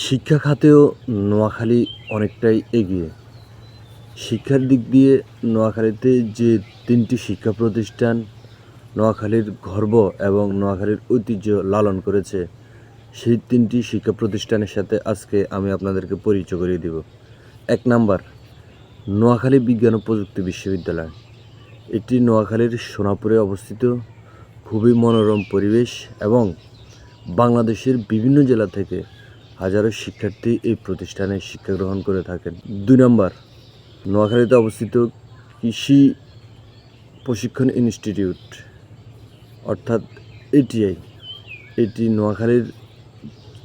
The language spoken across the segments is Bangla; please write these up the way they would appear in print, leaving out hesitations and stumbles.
শিক্ষা খাতেও নোয়াখালী অনেকটাই এগিয়ে। শিক্ষার দিক দিয়ে নোয়াখালীতে যে ৩টি শিক্ষা প্রতিষ্ঠান নোয়াখালীর গর্ব এবং নোয়াখালীর ঐতিহ্য লালন করেছে, সেই ৩টি শিক্ষা প্রতিষ্ঠানের সাথে আজকে আমি আপনাদেরকে পরিচয় করিয়ে দিব। ১ নাম্বার, নোয়াখালী বিজ্ঞান ও প্রযুক্তি বিশ্ববিদ্যালয়। এটি নোয়াখালীর সোনাপুরে অবস্থিত। খুবই মনোরম পরিবেশ এবং বাংলাদেশের বিভিন্ন জেলা থেকে হাজারো শিক্ষার্থী এই প্রতিষ্ঠানে শিক্ষা গ্রহণ করে থাকেন। ২ নম্বর, নোয়াখালীতে অবস্থিত কৃষি প্রশিক্ষণ ইনস্টিটিউট অর্থাৎ এটিআই। এটি নোয়াখালীর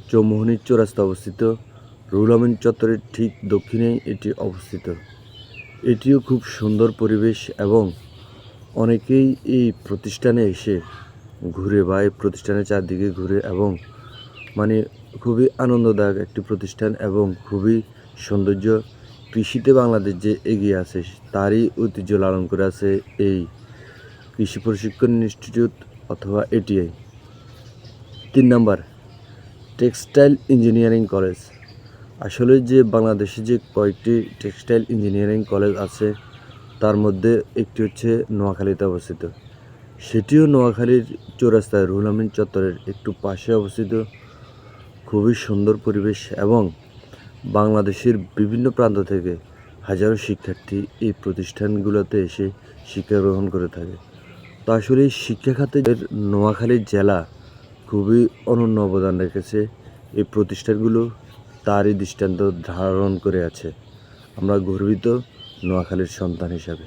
চৌমুহনীর চৌরাস্তায় অবস্থিত। রুহুল আমিন চত্বরের ঠিক দক্ষিণেই এটি অবস্থিত। এটিও খুব সুন্দর পরিবেশ এবং অনেকেই এই প্রতিষ্ঠানে এসে ঘুরে বা এই প্রতিষ্ঠানের চারদিকে ঘুরে এবং খুবই আনন্দদায়ক একটি প্রতিষ্ঠান এবং খুবই সৌন্দর্য। কৃষিতে বাংলাদেশ যে এগিয়ে আছে তারই ঐতিহ্য লালন করে আছে এই কৃষি প্রশিক্ষণ ইনস্টিটিউট অথবা ATI. ৩ number, textile engineering college. আসলে যে বাংলাদেশে যে কয়েকটি টেক্সটাইল ইঞ্জিনিয়ারিং কলেজ আছে তার মধ্যে একটি হচ্ছে নোয়াখালীতে অবস্থিত। সেটিও নোয়াখালীর চৌরাস্তায় রুহুল আমিন চত্বরের একটু পাশে অবস্থিত। খুবই সুন্দর পরিবেশ এবং বাংলাদেশের বিভিন্ন প্রান্ত থেকে হাজারো শিক্ষার্থী এই প্রতিষ্ঠানগুলোতে এসে শিক্ষা গ্রহণ করে থাকে। তো আসলে শিক্ষা খাতে নোয়াখালী জেলা খুবই অনন্য অবদান রেখেছে। এই প্রতিষ্ঠানগুলো তারই দৃষ্টান্ত ধারণ করে আছে। আমরা গর্বিত নোয়াখালীর সন্তান হিসাবে।